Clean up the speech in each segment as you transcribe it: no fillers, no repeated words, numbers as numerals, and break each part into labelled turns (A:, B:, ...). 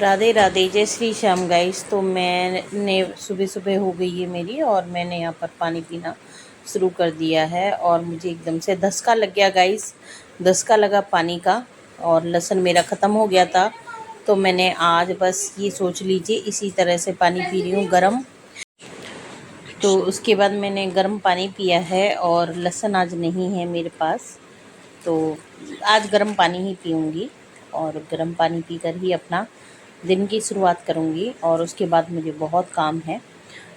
A: राधे राधे, जय श्री श्याम गाइस। तो मैंने सुबह सुबह हो गई है मेरी, और मैंने यहाँ पर पानी पीना शुरू कर दिया है। और मुझे एकदम से धसका लग गया गाइस, धसका लगा पानी का। और लहसुन मेरा ख़त्म हो गया था, तो मैंने आज बस ये सोच लीजिए इसी तरह से पानी पी रही हूँ गर्म। तो उसके बाद मैंने गर्म पानी पिया है, और लहसुन आज नहीं है मेरे पास, तो आज गर्म पानी ही पीऊँगी। और गर्म पानी पीकर ही अपना दिन की शुरुआत करूँगी। और उसके बाद मुझे बहुत काम है,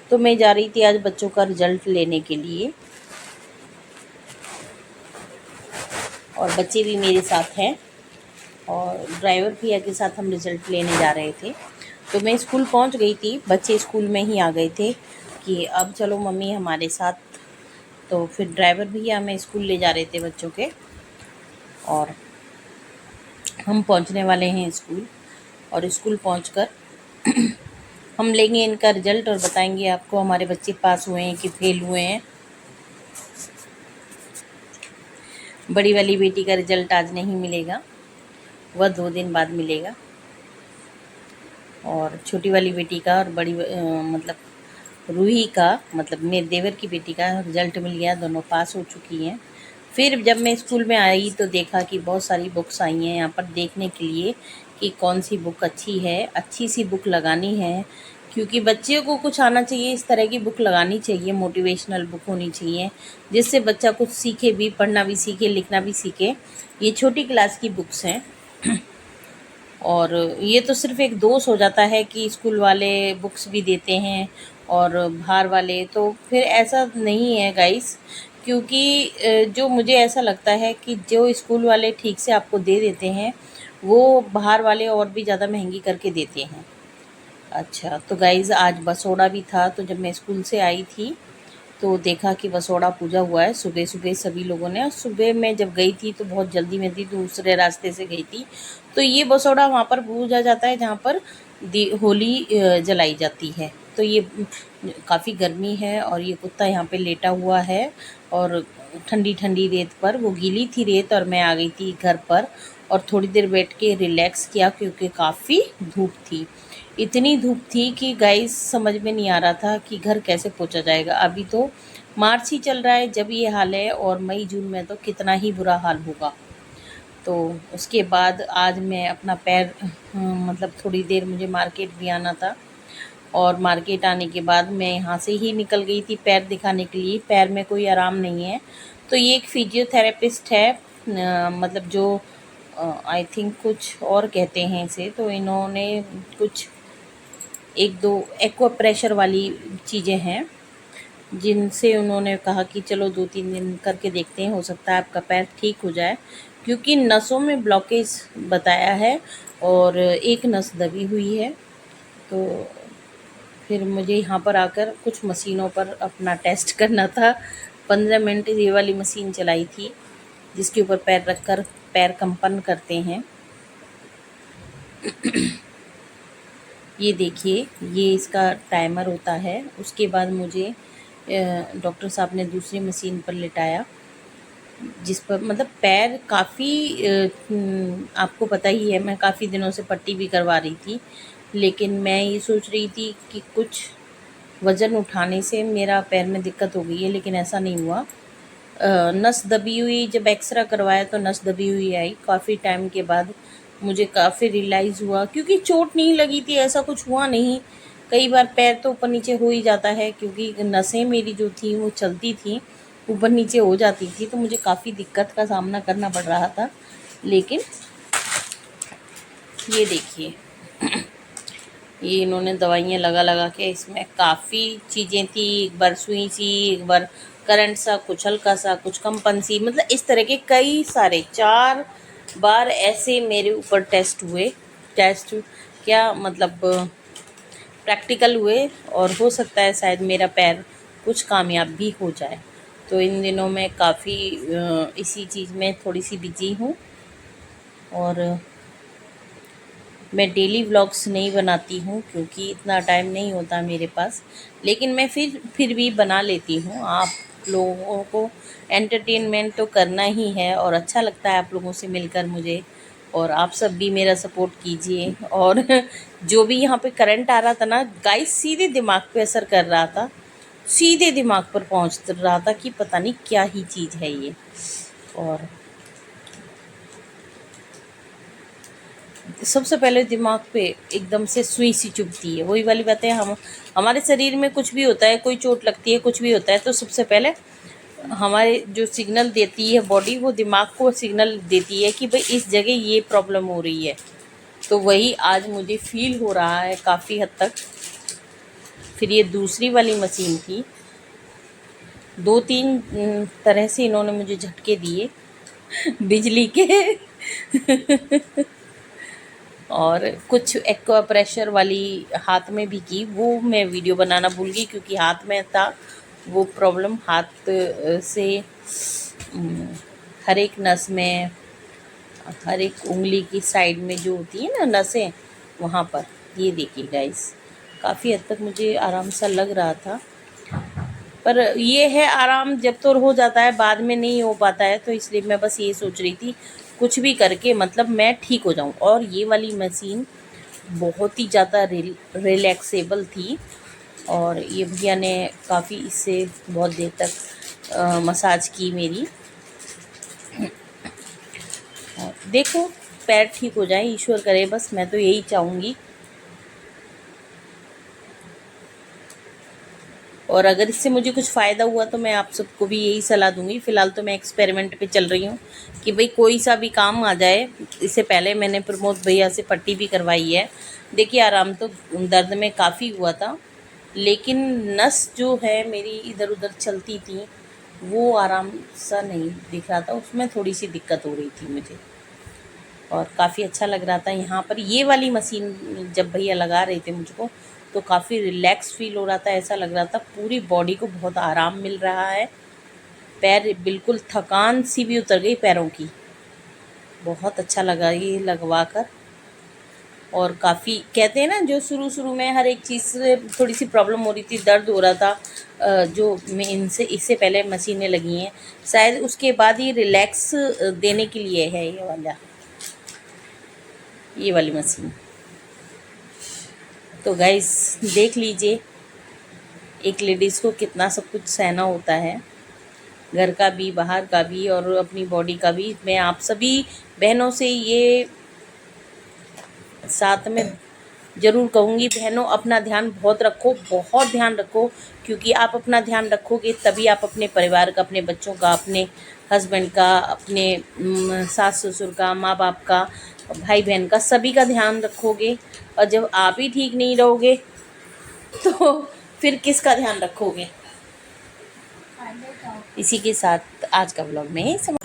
A: तो मैं जा रही थी आज बच्चों का रिज़ल्ट लेने के लिए, और बच्चे भी मेरे साथ हैं, और ड्राइवर भैया के साथ हम रिज़ल्ट लेने जा रहे थे। तो मैं स्कूल पहुंच गई थी, बच्चे स्कूल में ही आ गए थे कि अब चलो मम्मी हमारे साथ। तो फिर ड्राइवर भैया हमें स्कूल ले जा रहे थे बच्चों के, और हम पहुंचने वाले हैं स्कूल। और स्कूल पहुंचकर हम लेंगे इनका रिजल्ट और बताएंगे आपको हमारे बच्चे पास हुए हैं कि फेल हुए हैं। बड़ी वाली बेटी का रिजल्ट आज नहीं मिलेगा, वह 2 दिन बाद मिलेगा। और छोटी वाली बेटी का और बड़ी मतलब रूही का, मतलब मेरे देवर की बेटी का रिजल्ट मिल गया, दोनों पास हो चुकी हैं। फिर जब मैं स्कूल में आई तो देखा कि बहुत सारी बुक्स आई हैं यहाँ पर देखने के लिए कि कौन सी बुक अच्छी है। अच्छी सी बुक लगानी है, क्योंकि बच्चे को कुछ आना चाहिए, इस तरह की बुक लगानी चाहिए, मोटिवेशनल बुक होनी चाहिए जिससे बच्चा कुछ सीखे भी, पढ़ना भी सीखे, लिखना भी सीखे। ये छोटी क्लास की बुक्स हैं। और ये तो सिर्फ एक दोष हो जाता है कि स्कूल वाले बुक्स भी देते हैं और बाहर वाले, तो फिर ऐसा नहीं है गाइस। क्योंकि जो मुझे ऐसा लगता है कि जो स्कूल वाले ठीक से आपको दे देते हैं, वो बाहर वाले और भी ज़्यादा महंगी करके देते हैं। अच्छा, तो गाइस आज बसोड़ा भी था, तो जब मैं स्कूल से आई थी तो देखा कि बसोड़ा पूजा हुआ है सुबह सुबह सभी लोगों ने। और सुबह मैं जब गई थी तो बहुत जल्दी में थी, दूसरे रास्ते से गई थी। तो ये बसोड़ा वहाँ पर पूजा जाता है जहाँ पर होली जलाई जाती है। तो ये काफ़ी गर्मी है, और ये कुत्ता यहाँ पे लेटा हुआ है, और ठंडी ठंडी रेत पर, वो गीली थी रेत, और मैं आ गई थी घर पर और थोड़ी देर बैठ के रिलैक्स किया, क्योंकि काफ़ी धूप थी। इतनी धूप थी कि गाइस समझ में नहीं आ रहा था कि घर कैसे पहुंचा जाएगा। अभी तो मार्च ही चल रहा है जब ये हाल है, और मई जून में तो कितना ही बुरा हाल होगा। तो उसके बाद आज मैं अपना पैर मतलब थोड़ी देर मुझे मार्केट भी आना था, और मार्केट आने के बाद मैं यहाँ से ही निकल गई थी पैर दिखाने के लिए। पैर में कोई आराम नहीं है, तो ये एक फिजियोथेरेपिस्ट है, मतलब जो आई थिंक कुछ और कहते हैं इसे, तो इन्होंने कुछ 1-2 एक्वा प्रेशर वाली चीज़ें हैं जिनसे उन्होंने कहा कि चलो 2-3 दिन करके देखते हैं, हो सकता है आपका पैर ठीक हो जाए, क्योंकि नसों में ब्लॉकेज बताया है और एक नस दबी हुई है। तो फिर मुझे यहाँ पर आकर कुछ मशीनों पर अपना टेस्ट करना था। 15 मिनट ये वाली मशीन चलाई थी जिसके ऊपर पैर रखकर पैर कंपन करते हैं। ये देखिए, ये इसका टाइमर होता है। उसके बाद मुझे डॉक्टर साहब ने दूसरी मशीन पर लिटाया, जिस पर मतलब पैर काफ़ी आपको पता ही है, मैं काफ़ी दिनों से पट्टी भी करवा रही थी, लेकिन मैं ये सोच रही थी कि कुछ वज़न उठाने से मेरा पैर में दिक्कत हो गई है, लेकिन ऐसा नहीं हुआ। नस दबी हुई, जब एक्सरा करवाया तो नस दबी हुई आई। काफ़ी टाइम के बाद मुझे काफ़ी रियलाइज़ हुआ, क्योंकि चोट नहीं लगी थी, ऐसा कुछ हुआ नहीं। कई बार पैर तो ऊपर नीचे हो ही जाता है, क्योंकि नसें मेरी जो थी वो चलती थी, ऊपर नीचे हो जाती थी, तो मुझे काफ़ी दिक्कत का सामना करना पड़ रहा था। लेकिन ये देखिए, ये इन्होंने दवाइयाँ लगा लगा के, इसमें काफ़ी चीज़ें थी, एक बार सुई सी, एक बार करंट सा, कुछ हल्का सा, कुछ कंपन सी, मतलब इस तरह के कई सारे 4 बार ऐसे मेरे ऊपर टेस्ट हुए। टेस्ट क्या मतलब प्रैक्टिकल हुए, और हो सकता है शायद मेरा पैर कुछ कामयाब भी हो जाए। तो इन दिनों मैं काफ़ी इसी चीज़ में थोड़ी सी बिजी हूँ, और मैं डेली व्लॉग्स नहीं बनाती हूँ क्योंकि इतना टाइम नहीं होता मेरे पास, लेकिन मैं फिर भी बना लेती हूँ। आप लोगों को एंटरटेनमेंट तो करना ही है, और अच्छा लगता है आप लोगों से मिलकर मुझे, और आप सब भी मेरा सपोर्ट कीजिए। और जो भी यहाँ पे करंट आ रहा था ना गाइस, सीधे दिमाग पे असर कर रहा था, सीधे दिमाग पर पहुँच रहा था कि पता नहीं क्या ही चीज़ है ये। और सबसे पहले दिमाग पे एकदम से सुई सी चुभती है। वही वाली बात है, हम हमारे शरीर में कुछ भी होता है, कोई चोट लगती है, कुछ भी होता है, तो सबसे पहले हमारे जो सिग्नल देती है बॉडी, वो दिमाग को सिग्नल देती है कि भाई इस जगह ये प्रॉब्लम हो रही है। तो वही आज मुझे फील हो रहा है काफ़ी हद तक। फिर ये दूसरी वाली मशीन थी, 2-3 तरह से इन्होंने मुझे झटके दिए बिजली के और कुछ एक्वा प्रेशर वाली हाथ में भी की, वो मैं वीडियो बनाना भूल गई क्योंकि हाथ में था वो प्रॉब्लम। हाथ से हर एक नस में, हर एक उंगली की साइड में जो होती है ना नसें, वहाँ पर। ये देखिए गाइस, काफ़ी हद तक मुझे आराम सा लग रहा था, पर ये है आराम जब तो हो जाता है, बाद में नहीं हो पाता है। तो इसलिए मैं बस ये सोच रही थी कुछ भी करके मतलब मैं ठीक हो जाऊं। और ये वाली मशीन बहुत ही ज़्यादा रिलैक्सेबल थी, और ये भैया ने काफ़ी इससे बहुत देर तक मसाज की मेरी। देखो पैर ठीक हो जाए, ईश्वर करे, बस मैं तो यही चाहूँगी। और अगर इससे मुझे कुछ फ़ायदा हुआ तो मैं आप सबको भी यही सलाह दूंगी। फ़िलहाल तो मैं एक्सपेरिमेंट पे चल रही हूँ कि भाई कोई सा भी काम आ जाए। इससे पहले मैंने प्रमोद भैया से पट्टी भी करवाई है। देखिए आराम तो दर्द में काफ़ी हुआ था, लेकिन नस जो है मेरी इधर उधर चलती थी वो आराम सा नहीं दिख रहा था, उसमें थोड़ी सी दिक्कत हो रही थी मुझे। और काफ़ी अच्छा लग रहा था यहाँ पर। ये वाली मशीन जब भैया लगा रहे थे मुझको तो काफ़ी रिलैक्स फील हो रहा था, ऐसा लग रहा था पूरी बॉडी को बहुत आराम मिल रहा है। पैर बिल्कुल, थकान सी भी उतर गई पैरों की। बहुत अच्छा लगा ये लगवा कर। और काफ़ी कहते हैं ना, जो शुरू शुरू में हर एक चीज़ से थोड़ी सी प्रॉब्लम हो रही थी, दर्द हो रहा था, जो मैं इनसे इससे पहले मशीनें लगी हैं, शायद उसके बाद ये रिलैक्स देने के लिए है ये वाली मशीन। तो गाइस देख लीजिए, एक लेडीज़ को कितना सब कुछ सहना होता है, घर का भी, बाहर का भी, और अपनी बॉडी का भी। मैं आप सभी बहनों से ये साथ में ज़रूर कहूँगी, बहनों अपना ध्यान बहुत रखो, बहुत ध्यान रखो, क्योंकि आप अपना ध्यान रखोगे तभी आप अपने परिवार का, अपने बच्चों का, अपने हस्बैंड का, अपने सास ससुर का, माँ बाप का, भाई बहन का, सभी का ध्यान रखोगे। और जब आप ही ठीक नहीं रहोगे तो फिर किसका ध्यान रखोगे। इसी के साथ आज का व्लॉग में ही समाप्त।